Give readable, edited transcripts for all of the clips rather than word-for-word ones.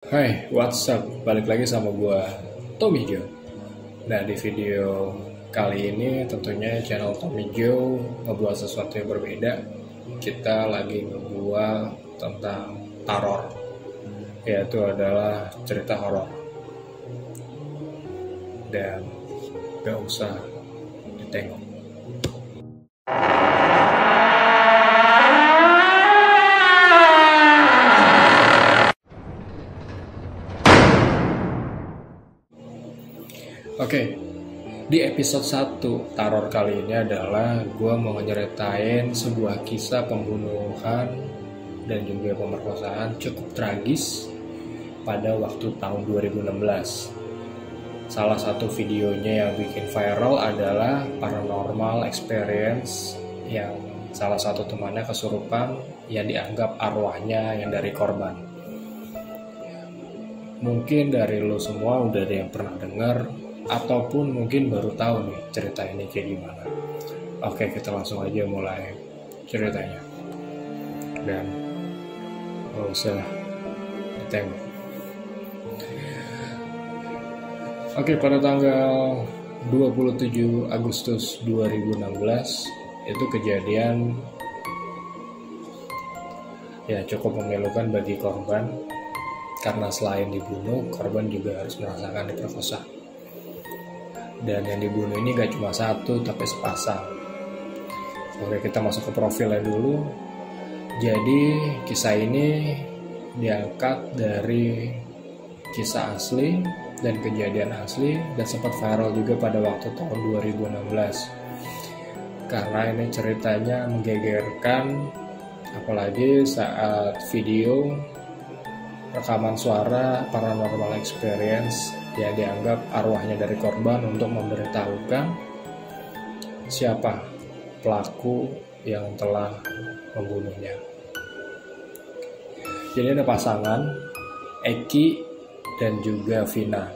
Hai, what's up? Balik lagi sama gua Tommy Joe. Nah, di video kali ini tentunya channel Tommy Joe ngebuat sesuatu yang berbeda. Kita lagi ngebuat tentang teror, yaitu adalah cerita horor. Dan gak usah ditengok. Oke, di episode 1 teror kali ini adalah gue mau nyeritain sebuah kisah pembunuhan dan juga pemerkosaan cukup tragis pada waktu tahun 2016. Salah satu videonya yang bikin viral adalah paranormal experience yang salah satu temannya kesurupan yang dianggap arwahnya yang dari korban. Mungkin dari lo semua udah ada yang pernah dengar ataupun mungkin baru tahu nih cerita ini kayak gimana. Oke, kita langsung aja mulai ceritanya. Dan gak usah ditengok. Oke, pada tanggal 27 Agustus 2016 itu kejadian ya cukup memilukan bagi korban, karena selain dibunuh, korban juga harus merasakan diperkosa. Dan yang dibunuh ini gak cuma satu, tapi sepasang. Oke, kita masuk ke profilnya dulu. Jadi kisah ini diangkat dari kisah asli dan kejadian asli, dan sempat viral juga pada waktu tahun 2016. Karena ini ceritanya menggegerkan, apalagi saat video rekaman suara paranormal experience yang dianggap arwahnya dari korban untuk memberitahukan siapa pelaku yang telah membunuhnya. Jadi ada pasangan Eki dan juga Vina.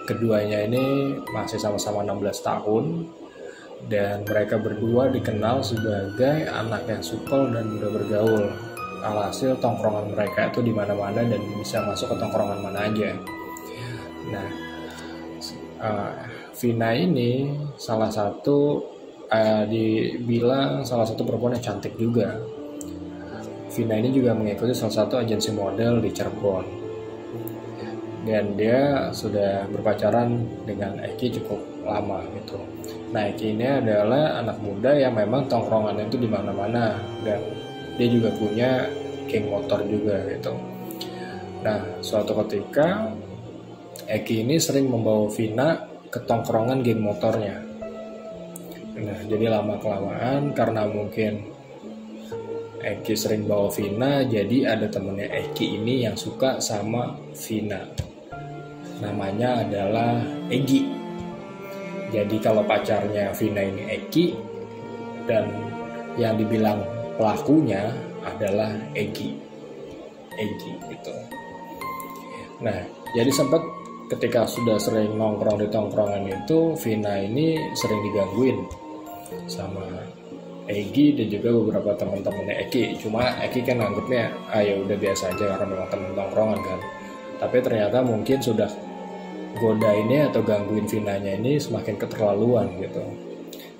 Keduanya ini masih sama-sama 16 tahun dan mereka berdua dikenal sebagai anak yang supel dan mudah bergaul. Alhasil tongkrongan mereka itu di mana-mana dan bisa masuk ke tongkrongan mana aja. Nah, Vina ini salah satu dibilang salah satu perempuan yang cantik juga. Vina ini juga mengikuti salah satu agensi model di Cirebon. Dan dia sudah berpacaran dengan Eki cukup lama gitu. Nah, Eki ini adalah anak muda yang memang tongkrongannya itu di mana-mana, dan dia juga punya geng motor juga gitu. Nah, suatu ketika Eki ini sering membawa Vina ke tongkrongan geng motornya. Nah, jadi lama-kelamaan karena mungkin Eki sering bawa Vina, jadi ada temennya Eki ini yang suka sama Vina. Namanya adalah Egi. Jadi kalau pacarnya Vina ini Eki, dan yang dibilang pelakunya adalah Egi gitu. Nah, jadi sempat ketika sudah sering nongkrong di tongkrongan itu, Vina ini sering digangguin sama Egi dan juga beberapa teman-temannya Eki. Cuma Eki kan anggapnya ya udah biasa aja karena memang teman tongkrongan kan. Tapi ternyata mungkin sudah goda ini atau gangguin Vinanya ini semakin keterlaluan gitu.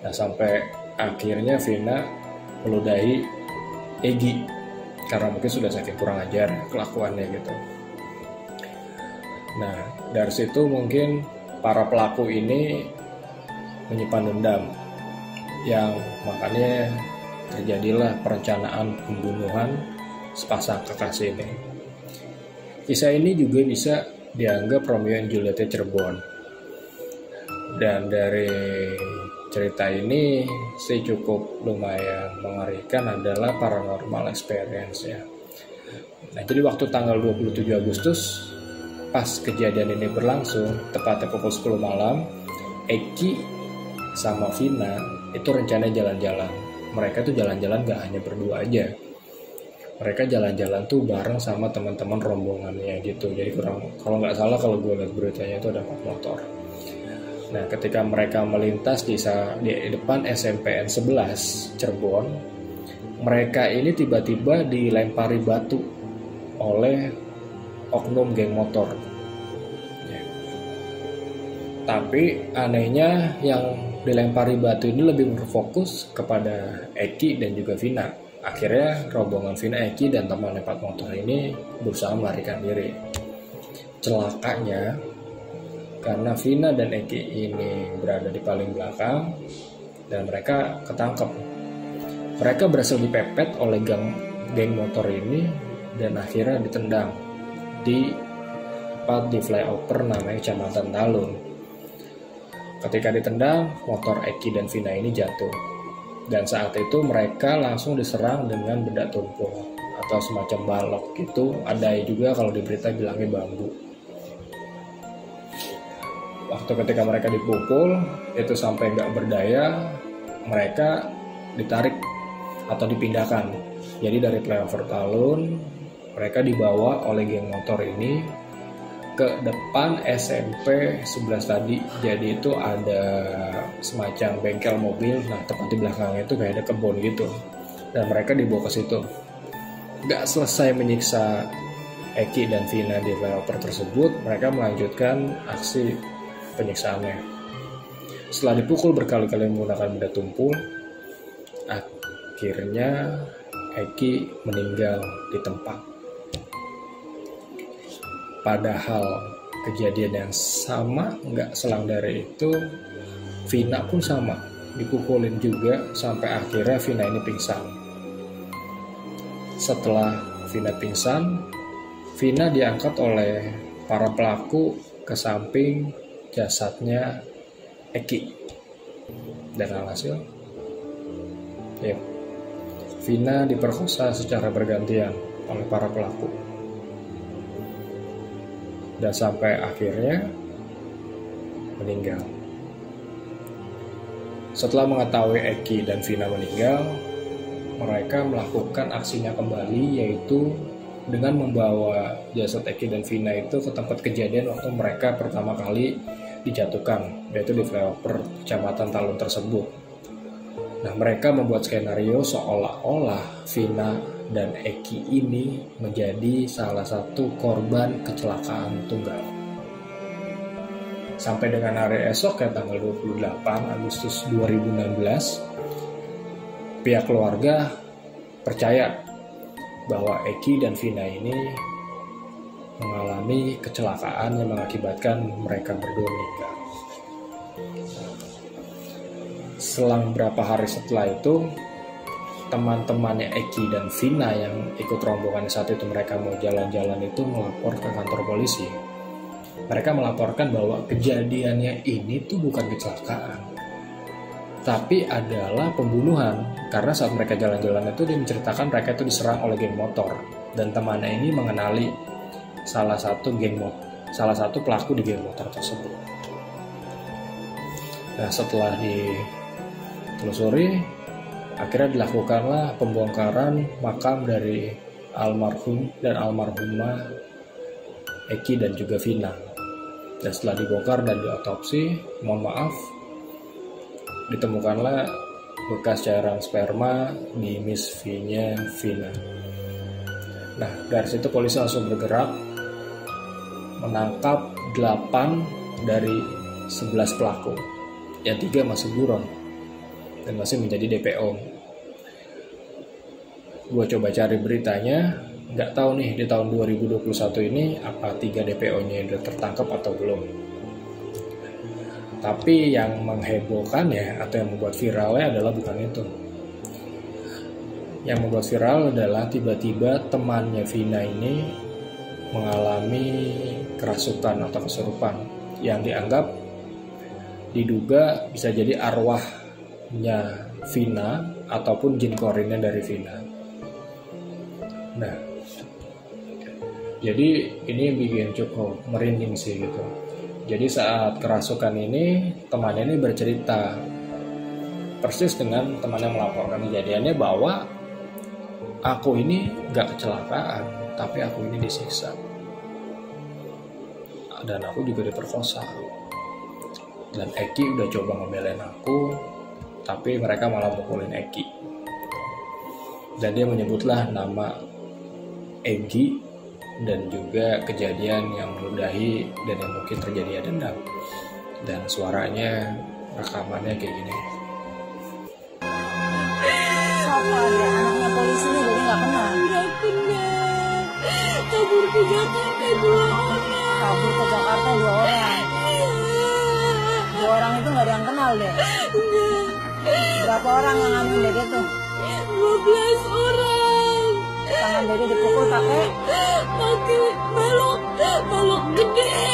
Nah, sampai akhirnya Vina meludahi Egi karena mungkin sudah saking kurang ajar kelakuannya gitu. Nah, dari situ mungkin para pelaku ini menyimpan dendam, yang makanya terjadilah perencanaan pembunuhan sepasang kekasih ini. Kisah ini juga bisa dianggap Romeo and Juliet Cirebon. Dan dari cerita ini sih cukup lumayan mengerikan adalah paranormal experience ya. Nah, jadi waktu tanggal 27 Agustus pas kejadian ini berlangsung, tepatnya pukul 10 malam, Eki sama Vina itu rencana jalan-jalan. Mereka tuh jalan-jalan gak hanya berdua aja. Mereka jalan-jalan tuh bareng sama teman-teman rombongannya gitu. Jadi kalau nggak salah, kalau gue lihat beritanya itu ada 4 motor. Nah, ketika mereka melintas di depan SMPN 11 Cirebon, mereka ini tiba-tiba dilempari batu oleh oknum geng motor. Ya. Tapi anehnya yang dilempari batu ini lebih berfokus kepada Eki dan juga Vina. Akhirnya rombongan Vina, Eki, dan teman empat motor ini berusaha melarikan diri. Celakanya, karena Vina dan Eki ini berada di paling belakang dan mereka ketangkep. Mereka berhasil dipepet oleh geng motor ini dan akhirnya ditendang di flyover namanya Kecamatan Talun. Ketika ditendang, motor Eki dan Vina ini jatuh. Dan saat itu mereka langsung diserang dengan benda tumpul atau semacam balok gitu. Ada juga kalau di berita bilangnya bambu. Waktu ketika mereka dipukul, itu sampai nggak berdaya, mereka ditarik atau dipindahkan. Jadi dari flyover Talun, mereka dibawa oleh geng motor ini ke depan SMP 11 tadi. Jadi itu ada semacam bengkel mobil. Nah, tepat di belakangnya itu kayak ada kebun gitu. Dan mereka dibawa ke situ. Gak selesai menyiksa Eki dan Vina di flyover tersebut, mereka melanjutkan aksi penyiksaannya. Setelah dipukul berkali-kali menggunakan benda tumpul, akhirnya Eki meninggal di tempat. Padahal kejadian yang sama, nggak selang dari itu, Vina pun sama, dipukulin juga sampai akhirnya Vina ini pingsan. Setelah Vina pingsan, Vina diangkat oleh para pelaku ke samping jasadnya Eki. Dan alhasil, ya, Vina diperkosa secara bergantian oleh para pelaku. Dan sampai akhirnya meninggal. Setelah mengetahui Eki dan Vina meninggal, mereka melakukan aksinya kembali, yaitu dengan membawa jasad Eki dan Vina itu ke tempat kejadian waktu mereka pertama kali dijatuhkan, yaitu di flyover Kecamatan Talun tersebut. Nah, mereka membuat skenario seolah-olah Vina dan Eki ini menjadi salah satu korban kecelakaan tunggal. Sampai dengan hari esok, ya tanggal 28 Agustus 2016, pihak keluarga percaya bahwa Eki dan Vina ini mengalami kecelakaan yang mengakibatkan mereka berdua meninggal. Selang beberapa hari setelah itu, teman-temannya Eki dan Vina yang ikut rombongan saat itu mereka mau jalan-jalan itu melapor ke kantor polisi. Mereka melaporkan bahwa kejadiannya ini tuh bukan kecelakaan, tapi adalah pembunuhan. Karena saat mereka jalan-jalan itu dia menceritakan mereka itu diserang oleh geng motor, dan temannya ini mengenali salah satu pelaku di geng motor tersebut. Nah, setelah ditelusuri, akhirnya dilakukanlah pembongkaran makam dari almarhum dan almarhumah Eki dan juga Vina. Dan setelah dibongkar dan diotopsi, mohon maaf, ditemukanlah bekas cairan sperma di misvinya Vina. Nah, dari situ polisi langsung bergerak menangkap 8 dari 11 pelaku. Yang 3 masih buron dan masih menjadi DPO. Gue coba cari beritanya, nggak tahu nih di tahun 2021 ini apa 3 DPO-nya udah tertangkap atau belum. Tapi yang menghebohkannya atau yang membuat viralnya adalah bukan itu. Yang membuat viral adalah tiba-tiba temannya Vina ini mengalami kerasukan atau kesurupan yang diduga bisa jadi arwahnya Vina ataupun jin korinnya dari Vina. Nah, jadi ini bikin cukup merinding sih gitu. Jadi saat kerasukan ini, temannya ini bercerita persis dengan teman yang melaporkan kejadiannya bahwa aku ini gak kecelakaan, tapi aku ini disiksa. Dan aku juga diperkosa. Dan Eki udah coba ngebelain aku, tapi mereka malah mukulin Eki. Dan dia menyebutlah nama Egi dan juga kejadian yang meludahi dan yang mungkin terjadi dendam. Dan suaranya, rekamannya kayak gini. Siapa ada anaknya polisi nih, jadi nggak kenal. Nggak kenal. Kabur ke Jakarta 2 orang. Kabur ke Jakarta 2 orang. 2 orang itu nggak ada yang kenal deh. Berapa orang yang ngambil Dede tuh? 12 orang. Tangan Dede dipukul pakai balok gede.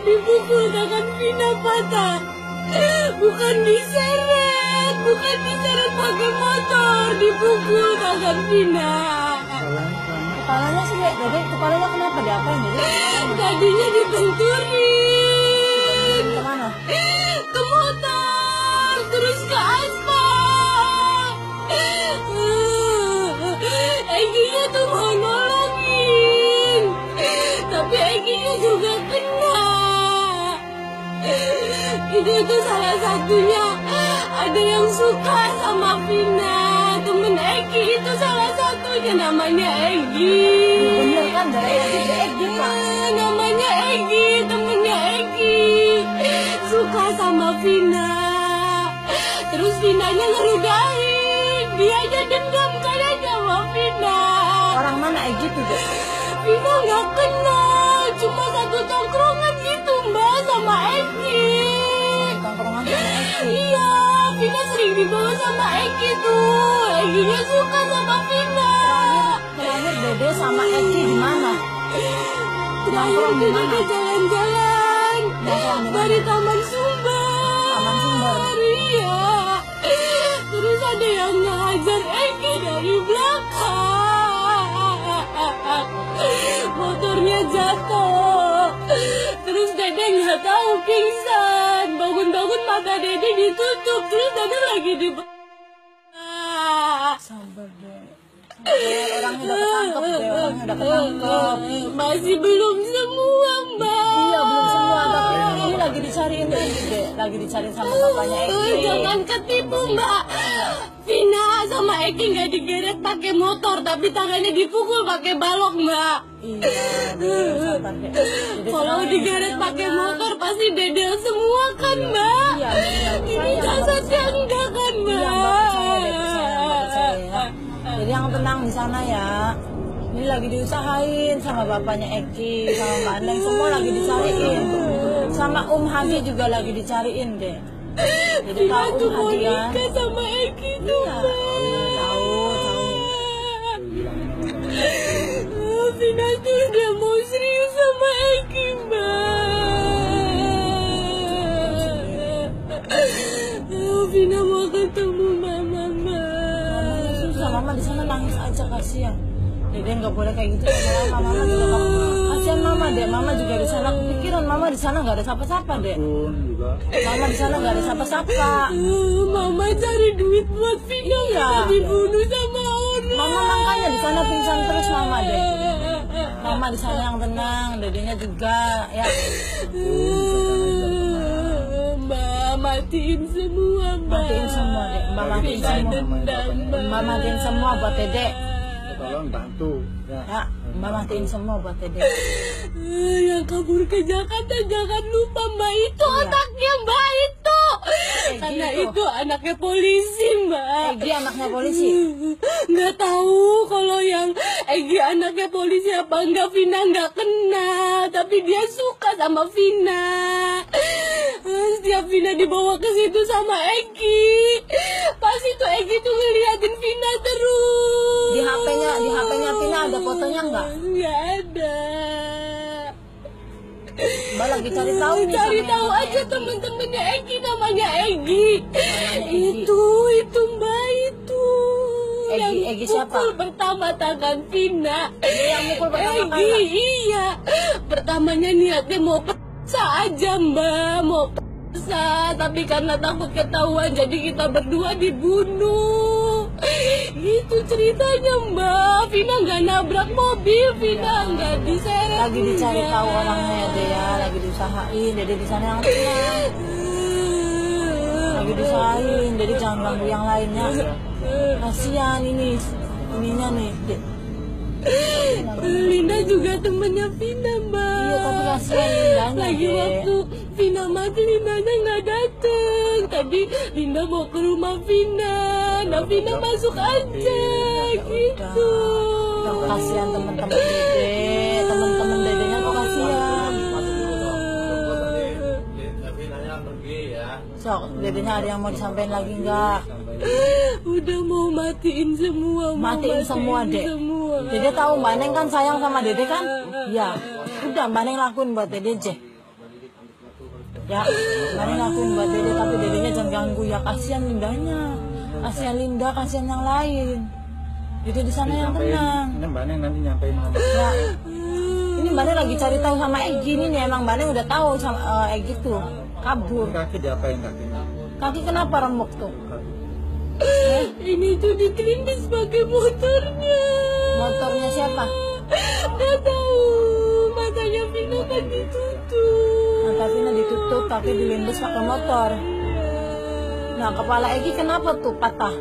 Dipukul tangan Vina patah. Bukan diseret pakai motor, dipukul tangan Vina. Kepalanya sih Dede, kepalanya kenapa diapain Dede? Tadinya dibenturin. Kemana? Ke motor, terus ke aspal. Egy-nya tuh mau nolongin, tapi Egy-nya juga kena. Itu salah satunya ada yang suka sama Vina, temen Egy itu salah satunya, namanya Egy. Bener kan dari Egy Pak. Namanya Egy, temennya Egy, suka sama Vina. Terus Vinanya ngeludahin, dia aja dendam kayaknya sama Vina. Orang mana Egy tuh deh? Vina nggak kenal, cuma satu tongkrongan gitu Mbak sama Egy. Tongkrongan sama Egy. Iya, Vina sering dibawa sama Egy tuh. Egy-nya suka sama Vina. Terakhir Dede sama Egy di mana? Terakhir kita ke jalan-jalan dari Taman Sumber. Taman Sumber. Iya. Terus ada yang ngehajar Egy dari belakang. Motornya jatuh. Terus Dede nggak tahu pingsan. Bangun-bangun mata Dede ditutup. Terus Dede lagi di Sabar deh. Orangnya udah ketangkep. Masih belum semua Mbak. Iya belum semua, tapi ini lagi dicariin deh. Lagi dicariin sama bapaknya Egy. Jangan ketipu Mbak. Vina sama Egy nggak digeret pakai motor, tapi tangannya dipukul pakai balok Mbak. Iya, sabar deh. Kalau digeret pakai motor pasti Dede semua kan Mbak. Iya. Ini jasadnya enggak kan Mbak. Iya, Mbak, percaya ya. Jadi yang tenang di sana ya. Ini lagi diusahain sama bapaknya Egy, sama Mbak Andeng, semua lagi dicariin. Sama Hadi juga lagi dicariin deh. Jadi Vina tahu tuh mau Hadi kan? nikah sama Egy tuh Iya, Mbak. tahu. Vina tuh udah mau serius sama Egy Mbak. Vina mau ketemu mama Mbak. Susah, mama di sana nangis aja kasihan. Dede nggak boleh kayak gitu sama mama juga kasihan mama deh. Mama juga di sana kepikiran, mama di sana nggak ada siapa-siapa deh. Mama di sana nggak ada siapa-siapa. Mama cari duit buat Vina nggak dibunuh sama orang. Mama makanya di sana pingsan terus mama deh. Mama di sana yang tenang, Dedenya juga ya. Mbak matiin semua Mbak. Matiin semua deh. Mbak matiin Vina semua. dendam Mbak. Mbak matiin semua buat Dede. Tolong bantu. Ya, Mbak matiin semua buat Dede. Yang kabur ke Jakarta jangan lupa Mbak itu Iya. anaknya Mbak itu. Karena itu anaknya polisi Mbak. Egy anaknya polisi. Nggak tahu kalau yang Egy anaknya polisi apa enggak. Vina nggak kenal, tapi dia suka sama Vina. Setiap Vina dibawa ke situ sama Egy, pas itu Egy tuh ngeliatin Vina terus. Di HP-nya Vina ada fotonya nggak? Nggak ada. Mbak lagi cari tahu nih. Cari sama tahu yang- aja temen-temennya Egy, namanya Egy. Egy. Itu Mbak itu. Egy, Yang Egy siapa? pukul pertama tangan Vina. Yang mukul pertama Egy, kali. iya. Pertamanya niatnya mau periksa aja Mbak, mau periksa. Tapi karena takut ketahuan, jadi kita berdua dibunuh. Itu ceritanya Mbak. Vina nggak nabrak mobil, Vina nggak diseret. Lagi dicari Mbak. tahu orangnya ya Dede ya, lagi diusahain. Dede di sana yang tenang. Lagi diusahain, Dede jangan ganggu yang lainnya. Kasihan ininya nih. Linda juga temennya Vina, Mbak. Iya, tapi kasihan Lindanya, Lagi Dek. waktu Vina mati, Lindanya nggak dateng. Tadi Linda mau ke rumah Vina, nah Vina masuk aja, gitu. Yang kasihan teman-teman Dede, teman-teman Dedenya kok kasihan. Sok, Dedenya ada yang mau disampaikan lagi nggak? Udah mau matiin semua, mau Matiin semua, Dek. semua. Dede tahu Mbak Neng kan sayang sama Dede kan? Ya, udah Mbak Neng lakuin buat Dede aja. Ya, Mbak Neng lakuin buat Dede, tapi Dedenya jangan ganggu ya, kasihan Lindanya. Kasihan Linda, kasihan yang lain. Dede di sana yang tenang. Ini Mbak Neng nanti nyampein Ya. Ini Mbak Neng lagi cari tahu sama Egi ini nih, emang Mbak Neng udah tahu sama Egi tuh kabur. kaki diapain kakinya? Kaki kenapa remuk tuh? Ini tuh ditindis pakai motornya. Motornya siapa? Nggak tahu, matanya Vina kan ditutup. Nah, tapi ditutup, tapi dilindas pakai motor. Nah, kepala Egi kenapa tuh patah?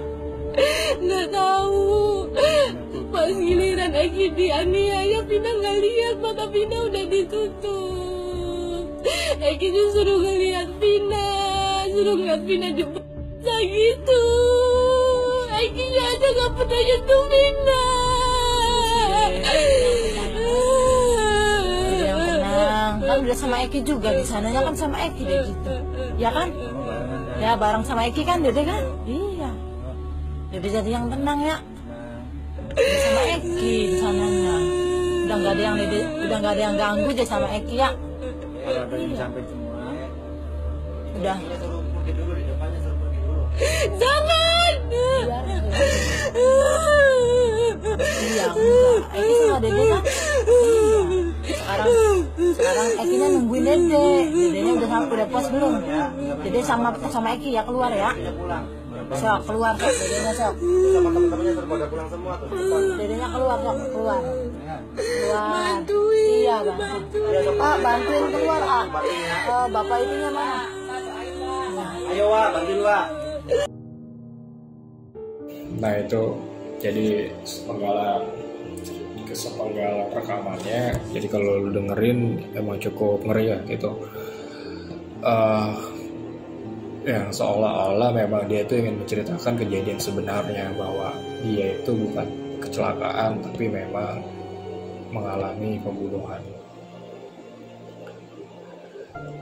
Nggak tahu. Pas giliran Egi dianiaya, Vina nggak lihat, mata Vina udah ditutup. Egi disuruh ngeliat Vina, suruh ngeliat Vina dibaksa gitu. Egi aja nggak pernah nyentuh Vina. Dede yang tenang, kan udah sama Eki juga di sananya kan sama Eki deh gitu, ya kan? Ya bareng sama Eki kan Dede kan? Iya. Dede jadi yang tenang ya. Udah sama Eki di sananya. Udah nggak ada yang Dede, udah nggak ada yang ganggu aja sama Eki ya. Kalau ada yang sampai semua. Udah. Jangan. Iya, enggak. Eki sama Dede kan? Iya. Sekarang Ekinya nungguin Dede. Dedenya udah puas belum? Dede sama Eki ya keluar ya. Sok keluar sok, Dedenya sok. Sama teman-temannya terpada pulang semua tuh. Dedenya keluar sok, keluar. Keluar. Bantuin. Iya, bantu. Pak, bantuin keluar, ah. Bapak itunya mana? Ayo Wak, bantuin Wak. Nah itu jadi sepenggalan rekamannya. Jadi kalau lu dengerin emang cukup ngeri ya gitu. Yang seolah-olah memang dia itu ingin menceritakan kejadian sebenarnya, bahwa dia itu bukan kecelakaan tapi memang mengalami pembunuhan.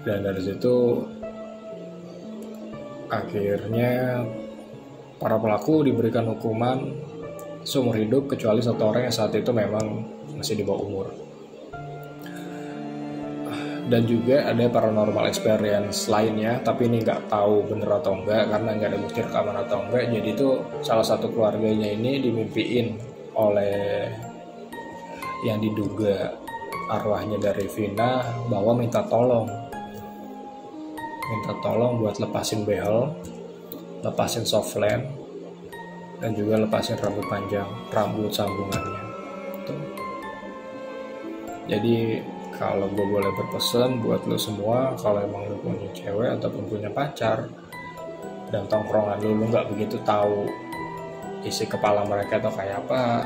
Dan dari situ akhirnya para pelaku diberikan hukuman seumur hidup kecuali satu orang yang saat itu memang masih di bawah umur. Dan juga ada paranormal experience lainnya, tapi ini nggak tahu bener atau enggak karena nggak ada bukti rekaman atau enggak. Jadi itu salah satu keluarganya ini dimimpiin oleh yang diduga arwahnya dari Vina bahwa minta tolong buat lepasin behel, lepasin softland, dan juga lepasin rambut panjang, rambut sambungannya. Tuh. Jadi kalau gue boleh berpesan buat lo semua, kalau emang lo punya cewek ataupun punya pacar dan tongkrongan lo nggak begitu tahu isi kepala mereka atau kayak apa,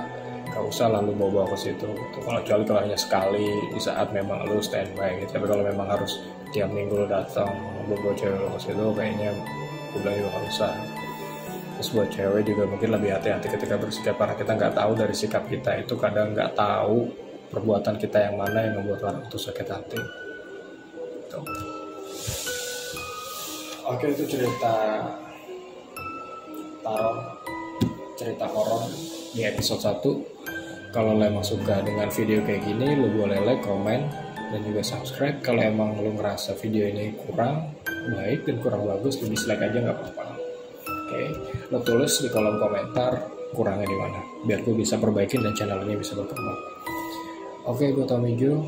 nggak usah lalu bawa ke situ. Gitu. Kalau hanya sekali di saat memang lo standby gitu. Tapi kalau memang harus tiap minggu lo datang bawa cewek lo ke situ, kayaknya gue bilang juga nggak usah. Terus buat cewek juga mungkin lebih hati-hati ketika bersikap, karena kita nggak tahu dari sikap kita itu, kadang nggak tahu perbuatan kita yang mana yang membuat orang itu sakit hati. Tuh. Oke, itu cerita horor di episode 1. Kalau lo emang suka dengan video kayak gini, lo boleh like, komen, dan juga subscribe. Kalau emang lo ngerasa video ini kurang baik dan kurang bagus, lo dislike aja nggak apa-apa. Oke, lo tulis di kolom komentar kurangnya di mana, biar gue bisa perbaikin dan channel ini bisa berkembang. Oke, gue Tommy Jo.